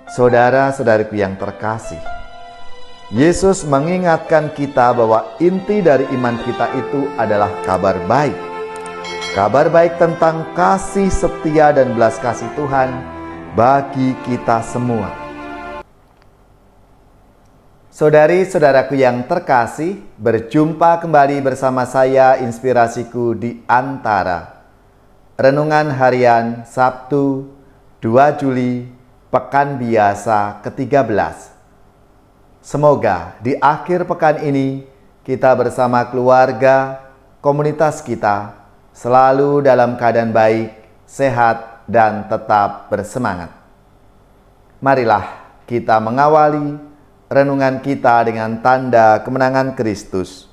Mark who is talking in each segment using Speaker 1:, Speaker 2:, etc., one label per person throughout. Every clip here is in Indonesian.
Speaker 1: Saudara-saudariku yang terkasih, Yesus mengingatkan kita bahwa inti dari iman kita itu adalah kabar baik. Kabar baik tentang kasih setia dan belas kasih Tuhan bagi kita semua. Saudari-saudaraku yang terkasih, berjumpa kembali bersama saya Inspirasiku di Antara. Renungan harian Sabtu 2 Juli, Pekan Biasa ke-13. Semoga di akhir pekan ini kita bersama keluarga, komunitas kita selalu dalam keadaan baik, sehat, dan tetap bersemangat. Marilah kita mengawali renungan kita dengan tanda kemenangan Kristus.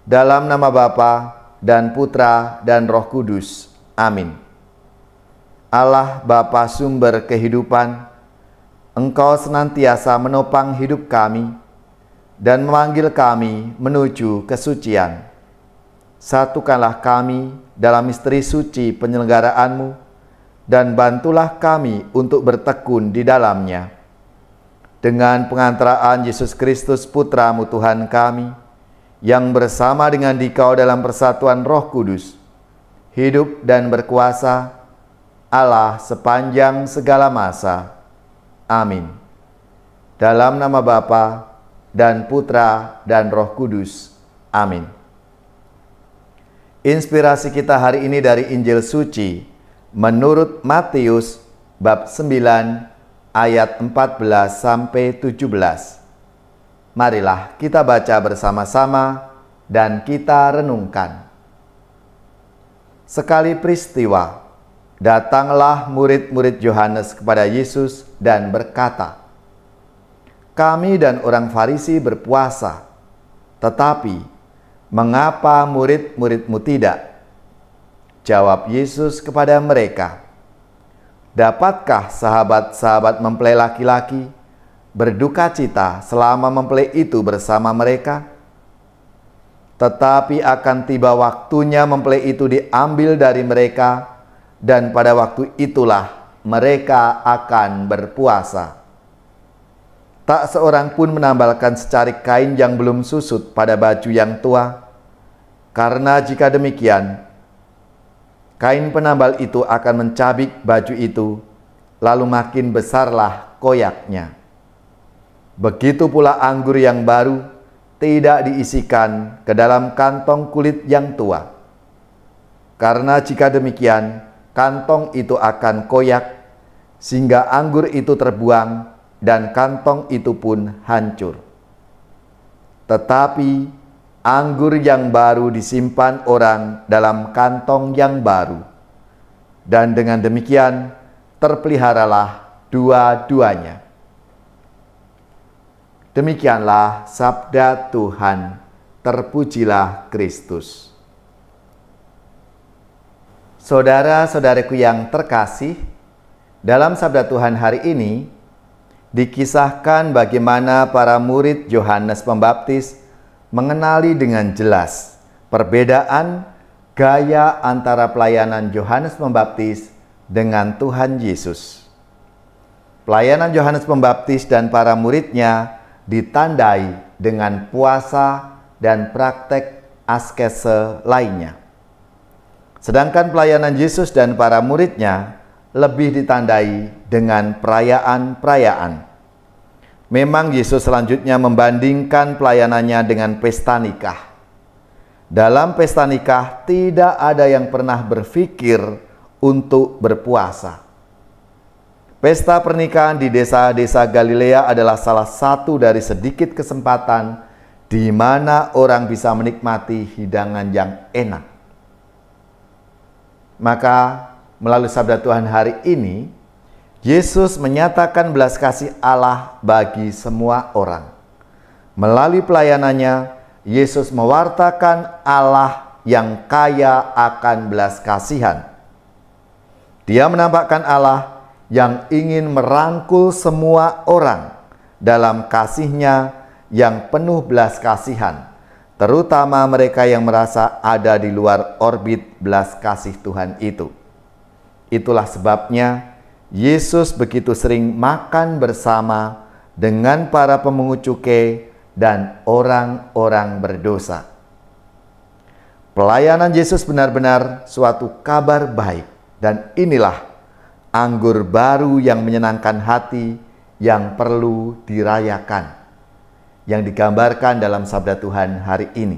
Speaker 1: Dalam nama Bapa dan Putra dan Roh Kudus. Amin. Allah Bapa sumber kehidupan, Engkau senantiasa menopang hidup kami dan memanggil kami menuju kesucian. Satukanlah kami dalam misteri suci penyelenggaraanmu dan bantulah kami untuk bertekun di dalamnya. Dengan pengantaraan Yesus Kristus Putra-Mu Tuhan kami, yang bersama dengan Dikau dalam persatuan Roh Kudus, hidup dan berkuasa, Allah sepanjang segala masa. Amin. Dalam nama Bapa dan Putra dan Roh Kudus. Amin. Inspirasi kita hari ini dari Injil Suci menurut Matius bab 9 ayat 14 sampai 17. Marilah kita baca bersama-sama dan kita renungkan. Sekali peristiwa, datanglah murid-murid Yohanes kepada Yesus dan berkata, "Kami dan orang Farisi berpuasa, tetapi mengapa murid-murid-mu tidak?" Jawab Yesus kepada mereka, "Dapatkah sahabat-sahabat mempelai laki-laki berduka cita selama mempelai itu bersama mereka? Tetapi akan tiba waktunya mempelai itu diambil dari mereka, dan pada waktu itulah mereka akan berpuasa. Tak seorang pun menambalkan secarik kain yang belum susut pada baju yang tua, karena jika demikian, kain penambal itu akan mencabik baju itu, lalu makin besarlah koyaknya. Begitu pula anggur yang baru tidak diisikan ke dalam kantong kulit yang tua. Karena jika demikian, kantong itu akan koyak, sehingga anggur itu terbuang dan kantong itu pun hancur. Tetapi anggur yang baru disimpan orang dalam kantong yang baru, dan dengan demikian terpeliharalah dua-duanya." Demikianlah sabda Tuhan. Terpujilah Kristus. Saudara-saudariku yang terkasih, dalam sabda Tuhan hari ini dikisahkan bagaimana para murid Yohanes Pembaptis mengenali dengan jelas perbedaan gaya antara pelayanan Yohanes Pembaptis dengan Tuhan Yesus. Pelayanan Yohanes Pembaptis dan para muridnya ditandai dengan puasa dan praktek askese lainnya. Sedangkan pelayanan Yesus dan para muridnya lebih ditandai dengan perayaan-perayaan. Memang Yesus selanjutnya membandingkan pelayanannya dengan pesta nikah. Dalam pesta nikah tidak ada yang pernah berpikir untuk berpuasa. Pesta pernikahan di desa-desa Galilea adalah salah satu dari sedikit kesempatan di mana orang bisa menikmati hidangan yang enak. Maka melalui sabda Tuhan hari ini, Yesus menyatakan belas kasih Allah bagi semua orang. Melalui pelayanannya, Yesus mewartakan Allah yang kaya akan belas kasihan. Dia menampakkan Allah yang ingin merangkul semua orang dalam kasih-Nya yang penuh belas kasihan, terutama mereka yang merasa ada di luar orbit belas kasih Tuhan itu. Itulah sebabnya Yesus begitu sering makan bersama dengan para pemungut cukai dan orang-orang berdosa. Pelayanan Yesus benar-benar suatu kabar baik, dan inilah anggur baru yang menyenangkan hati yang perlu dirayakan, yang digambarkan dalam sabda Tuhan hari ini.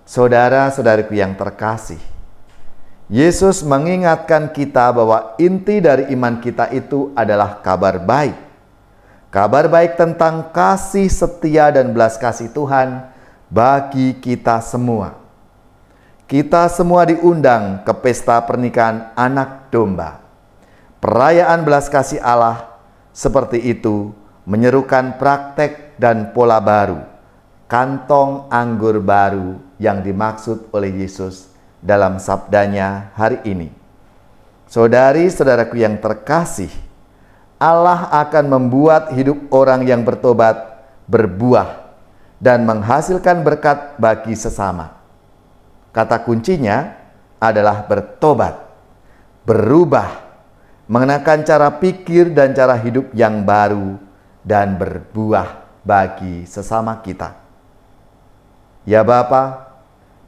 Speaker 1: Saudara-saudariku yang terkasih, Yesus mengingatkan kita bahwa inti dari iman kita itu adalah kabar baik. Kabar baik tentang kasih setia dan belas kasih Tuhan bagi kita semua. Kita semua diundang ke pesta pernikahan anak domba. Perayaan belas kasih Allah seperti itu menyerukan praktek dan pola baru, kantong anggur baru yang dimaksud oleh Yesus dalam sabdanya hari ini. Saudari-saudaraku yang terkasih, Allah akan membuat hidup orang yang bertobat berbuah dan menghasilkan berkat bagi sesama. Kata kuncinya adalah bertobat, berubah, mengenakan cara pikir dan cara hidup yang baru, dan berbuah bagi sesama kita. Ya Bapa,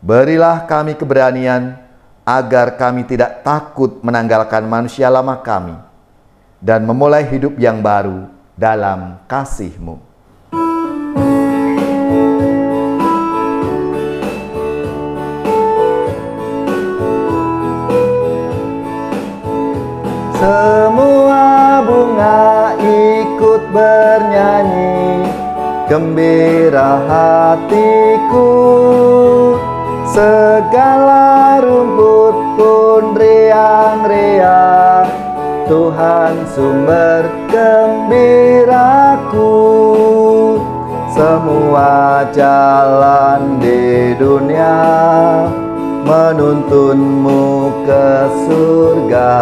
Speaker 1: berilah kami keberanian agar kami tidak takut menanggalkan manusia lama kami dan memulai hidup yang baru dalam kasih-Mu. Semua bunga ikut bernyanyi, gembira hatiku. Segala rumput pun riang-riang, Tuhan sumber gembiraku. Semua jalan di dunia menuntunmu ke surga.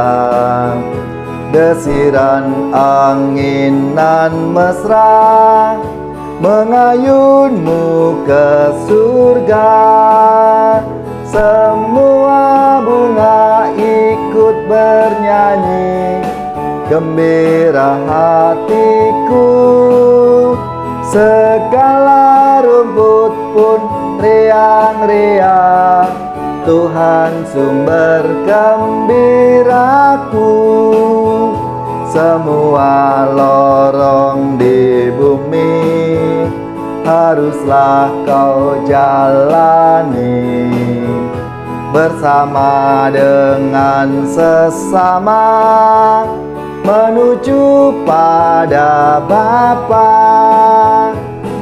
Speaker 1: Desiran angin nan mesra mengayunmu ke surga. Semua bunga ikut bernyanyi, gembira hatiku. Segala rumput pun riang-riang, Tuhan sumber gembiraku. Semua lorong di bumi haruslah kau jalani, bersama dengan sesama menuju pada Bapa.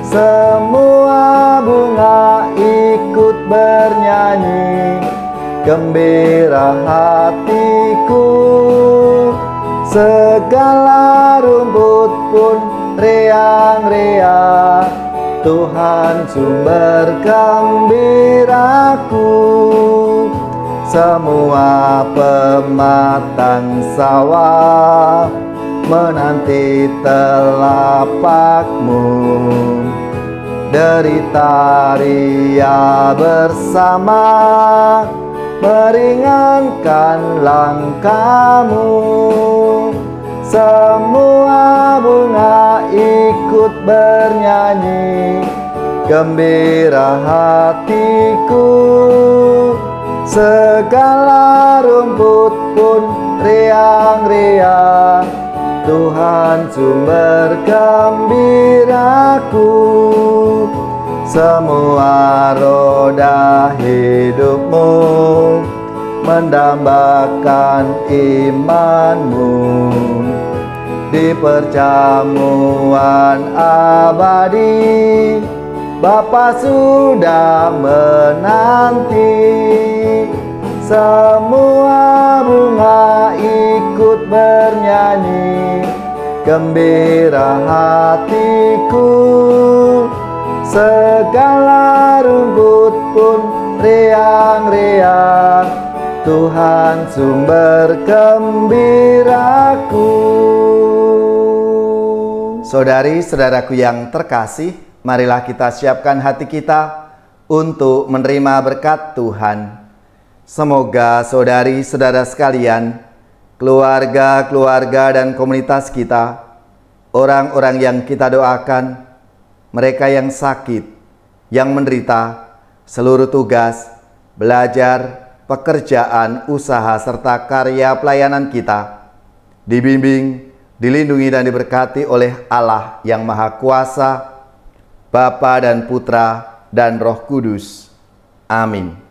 Speaker 1: Semua bunga ikut bernyanyi, gembira hatiku. Segala rumput pun riang-riang, Tuhan sumber gembiraku. Semua pematang sawah menanti telapakmu, derita ria bersama meringankan langkahmu. Semua bunga ikut bernyanyi, gembira hatiku. Segala rumput pun riang-riang, Tuhan sumber gembiraku. Semua roda hidupmu mendambakan imanmu, di perjamuan abadi Bapa sudah menanti. Semua bunga ikut bernyanyi, gembira hatiku. Segala rumput pun riang-riang, Tuhan sumber gembiraku. Saudari-saudaraku yang terkasih, marilah kita siapkan hati kita untuk menerima berkat Tuhan. Semoga saudari-saudara sekalian keluarga-keluarga dan komunitas kita, orang-orang yang kita doakan, mereka yang sakit, yang menderita, seluruh tugas, belajar, pekerjaan, usaha, serta karya pelayanan kita, dibimbing, dilindungi dan diberkati oleh Allah yang Maha Kuasa, Bapa dan Putra dan Roh Kudus. Amin.